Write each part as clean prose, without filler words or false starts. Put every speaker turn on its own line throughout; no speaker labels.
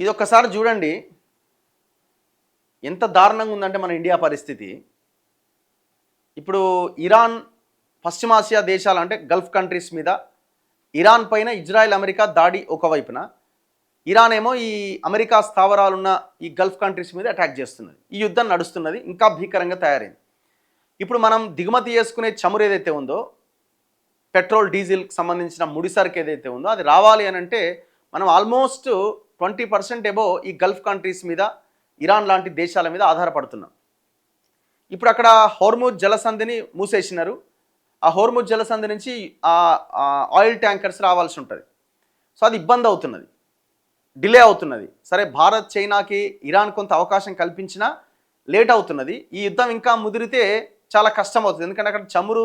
ఇదొక్కసారి చూడండి. ఎంత దారుణంగా ఉందంటే మన ఇండియా పరిస్థితి. ఇప్పుడు ఇరాన్, పశ్చిమాసియా దేశాలు అంటే గల్ఫ్ కంట్రీస్ మీద ఇరాన్ పైన ఇజ్రాయెల్, అమెరికా దాడి ఒకవైపున, ఇరాన్ ఏమో ఈ అమెరికా స్థావరాలున్న ఈ గల్ఫ్ కంట్రీస్ మీద అటాక్ చేస్తున్నది. ఈ యుద్ధం నడుస్తున్నది, ఇంకా భీకరంగా తయారైంది. ఇప్పుడు మనం దిగుమతి చేసుకునే చమురు ఏదైతే ఉందో, పెట్రోల్, డీజిల్కి సంబంధించిన ముడిసరుకు ఏదైతే ఉందో అది రావాలి అని అంటే మనం ఆల్మోస్ట్ 20% ఎబో ఈ గల్ఫ్ కంట్రీస్ మీద, ఇరాన్ లాంటి దేశాల మీద ఆధారపడుతున్నాం. ఇప్పుడు అక్కడ హోర్ముజ్ జలసంధిని మూసేసినారు. ఆ హోర్ముజ్ జలసంధి నుంచి ఆయిల్ ట్యాంకర్స్ రావాల్సి ఉంటుంది. సో అది ఇబ్బంది అవుతున్నది, డిలే అవుతున్నది. సరే, భారత్ చైనాకి ఇరాన్ కొంత అవకాశం కల్పించినా లేట్ అవుతున్నది. ఈ యుద్ధం ఇంకా ముదిరితే చాలా కష్టం అవుతుంది. ఎందుకంటే అక్కడ చమురు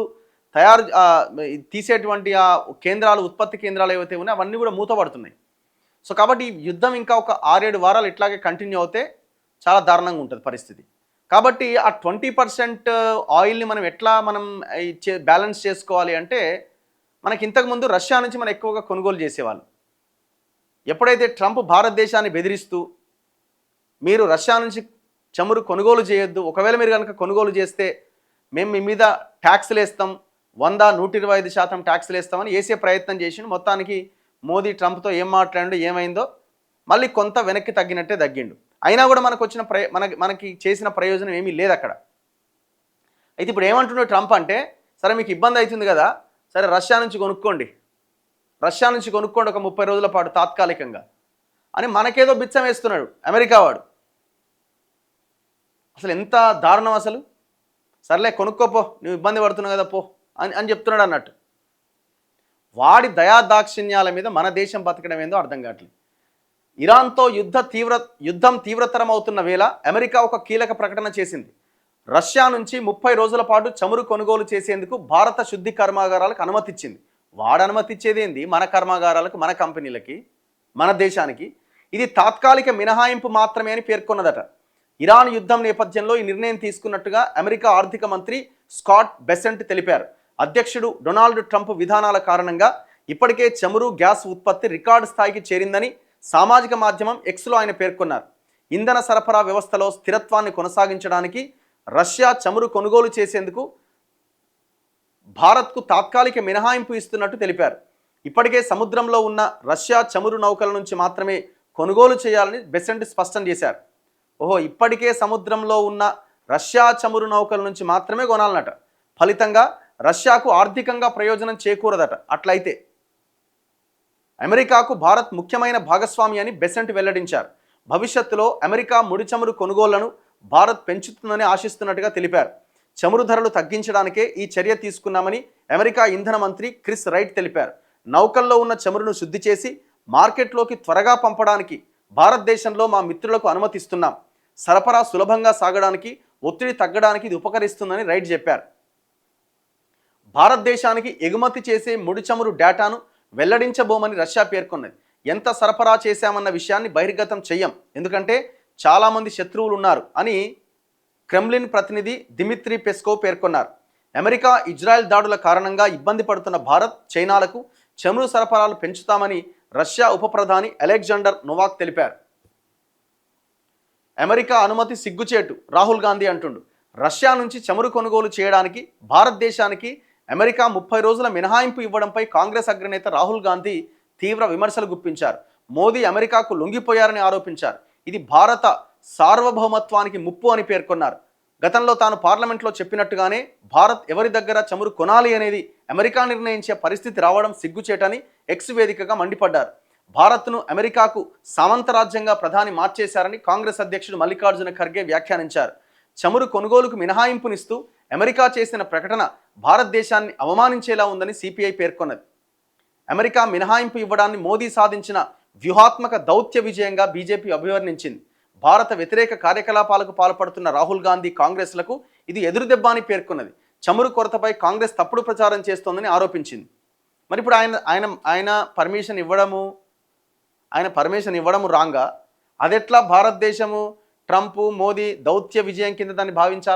తీసేటువంటి ఆ కేంద్రాలు, ఉత్పత్తి కేంద్రాలు ఏవైతే ఉన్నాయో అవన్నీ కూడా మూతపడుతున్నాయి. సో కాబట్టి ఈ యుద్ధం ఇంకా ఒక 6-7 వారాలు ఇట్లాగే కంటిన్యూ అవుతే చాలా దారుణంగా ఉంటుంది పరిస్థితి. కాబట్టి ఆ 20% ఆయిల్ని మనం ఎట్లా బ్యాలెన్స్ చేసుకోవాలి అంటే, మనకి ఇంతకుముందు రష్యా నుంచి మనం ఎక్కువగా కొనుగోలు చేసేవాళ్ళు. ఎప్పుడైతే ట్రంప్ భారతదేశాన్ని బెదిరిస్తూ మీరు రష్యా నుంచి చమురు కొనుగోలు చేయొద్దు, ఒకవేళ మీరు కనుక కొనుగోలు చేస్తే మేము మీ మీద ట్యాక్స్లు వేస్తాం, 100-125% ట్యాక్స్లు వేస్తామని వేసే ప్రయత్నం చేసిండు. మొత్తానికి మోదీ ట్రంప్తో ఏం మాట్లాడిండు, ఏమైందో మళ్ళీ కొంత వెనక్కి తగ్గిండు. అయినా కూడా మనకి చేసిన ప్రయోజనం ఏమీ లేదు అక్కడ. అయితే ఇప్పుడు ఏమంటున్నాడు ట్రంప్ అంటే, సరే మీకు ఇబ్బంది అవుతుంది కదా, సరే రష్యా నుంచి కొనుక్కోండి ఒక 30 రోజుల పాటు తాత్కాలికంగా అని మనకేదో బిచ్చం వేస్తున్నాడు అమెరికా వాడు. అసలు ఎంత దారుణం అసలు. సర్లే కొనుక్కోపో, నువ్వు ఇబ్బంది పడుతున్నావు కదా పో అని చెప్తున్నాడు అన్నట్టు. వాడి దయాదాక్షిణ్యాల మీద మన దేశం బతకడం ఏందో అర్థం కావట్లేదు. ఇరాన్తో యుద్ధం తీవ్రతరం అవుతున్న వేళ అమెరికా ఒక కీలక ప్రకటన చేసింది. రష్యా నుంచి 30 రోజుల పాటు చమురు కొనుగోలు చేసేందుకు భారత శుద్ధి కర్మాగారాలకు అనుమతి ఇచ్చింది. వాడు అనుమతి ఇచ్చేది ఏంది? మన కర్మాగారాలకు, మన కంపెనీలకి, మన దేశానికి. ఇది తాత్కాలిక మినహాయింపు మాత్రమే అని పేర్కొన్నదట. ఇరాన్ యుద్ధం నేపథ్యంలో ఈ నిర్ణయం తీసుకున్నట్టుగా అమెరికా ఆర్థిక మంత్రి స్కాట్ బెసెంట్ తెలిపారు. అధ్యక్షుడు డొనాల్డ్ ట్రంప్ విధానాల కారణంగా ఇప్పటికే చమురు, గ్యాస్ ఉత్పత్తి రికార్డు స్థాయికి చేరిందని సామాజిక మాధ్యమం ఎక్స్లో ఆయన పేర్కొన్నారు. ఇంధన సరఫరా వ్యవస్థలో స్థిరత్వాన్ని కొనసాగించడానికి రష్యా చమురు కొనుగోలు చేసేందుకు భారత్కు తాత్కాలిక మినహాయింపు ఇస్తున్నట్టు తెలిపారు. ఇప్పటికే సముద్రంలో ఉన్న రష్యా చమురు నౌకల నుంచి మాత్రమే కొనుగోలు చేయాలని బెసెంట్ స్పష్టం చేశారు. ఇప్పటికే సముద్రంలో ఉన్న రష్యా చమురు నౌకల నుంచి మాత్రమే కొనాలన్నట. ఫలితంగా రష్యాకు ఆర్థికంగా ప్రయోజనం చేకూరదట. అట్లయితే అమెరికాకు భారత్ ముఖ్యమైన భాగస్వామి అని బెసెంట్ వెల్లడించారు. భవిష్యత్తులో అమెరికా ముడి చమురు కొనుగోళ్లను భారత్ పెంచుతుందని ఆశిస్తున్నట్టుగా తెలిపారు. చమురు ధరలు తగ్గించడానికే ఈ చర్య తీసుకున్నామని అమెరికా ఇంధన మంత్రి క్రిస్ రైట్ తెలిపారు. నౌకల్లో ఉన్న చమురును శుద్ధి చేసి మార్కెట్లోకి త్వరగా పంపడానికి భారతదేశంలో మా మిత్రులకు అనుమతిస్తున్నాం. సరఫరా సులభంగా సాగడానికి, ఒత్తిడి తగ్గడానికి ఇది ఉపకరిస్తుందని రైట్ చెప్పారు. భారతదేశానికి ఎగుమతి చేసే ముడి చమురు డేటాను వెల్లడించబోమని రష్యా పేర్కొన్నది. ఎంత సరఫరా చేశామన్న విషయాన్ని బహిర్గతం చెయ్యం, ఎందుకంటే చాలామంది శత్రువులు ఉన్నారు అని క్రెమ్లిన్ ప్రతినిధి దిమిత్రీ పెస్కోవ్ పేర్కొన్నారు. అమెరికా, ఇజ్రాయెల్ దాడుల కారణంగా ఇబ్బంది పడుతున్న భారత్, చైనాలకు చమురు సరఫరాలు పెంచుతామని రష్యా ఉప ప్రధాని అలెగ్జాండర్ నోవాక్ తెలిపారు. అమెరికా అనుమతి సిగ్గుచేటు, రాహుల్ గాంధీ అంటుండు. రష్యా నుంచి చమురు కొనుగోలు చేయడానికి భారతదేశానికి అమెరికా 30 రోజుల మినహాయింపు ఇవ్వడంపై కాంగ్రెస్ అగ్రనేత రాహుల్ గాంధీ తీవ్ర విమర్శలు గుప్పించారు. మోదీ అమెరికాకు లొంగిపోయారని ఆరోపించారు. ఇది భారత సార్వభౌమత్వానికి ముప్పు అని పేర్కొన్నారు. గతంలో తాను పార్లమెంట్లో చెప్పినట్టుగానే భారత్ ఎవరి దగ్గర చమురు కొనాలి అనేది అమెరికా నిర్ణయించే పరిస్థితి రావడం సిగ్గుచేటని ఎక్స్ వేదికగా మండిపడ్డారు. భారత్ను అమెరికాకు సామంతరాజ్యంగా ప్రధాని మార్చేశారని కాంగ్రెస్ అధ్యక్షుడు మల్లికార్జున ఖర్గే వ్యాఖ్యానించారు. చమురు కొనుగోలుకు మినహాయింపునిస్తూ అమెరికా చేసిన ప్రకటన భారతదేశాన్ని అవమానించేలా ఉందని సిపిఐ పేర్కొన్నది. అమెరికా మినహాయింపు ఇవ్వడాన్ని మోదీ సాధించిన వ్యూహాత్మక దౌత్య విజయంగా బీజేపీ అభివర్ణించింది. భారత వ్యతిరేక కార్యకలాపాలకు పాల్పడుతున్న రాహుల్ గాంధీ, కాంగ్రెస్లకు ఇది ఎదురుదెబ్బ అని పేర్కొన్నది. చమురు కొరతపై కాంగ్రెస్ తప్పుడు ప్రచారం చేస్తోందని ఆరోపించింది. మరి ఇప్పుడు ఆయన పర్మిషన్ ఇవ్వడము రాంగా, అదెట్లా భారతదేశము ట్రంప్, మోదీ దౌత్య విజయం కింద దాన్ని భావించాలా?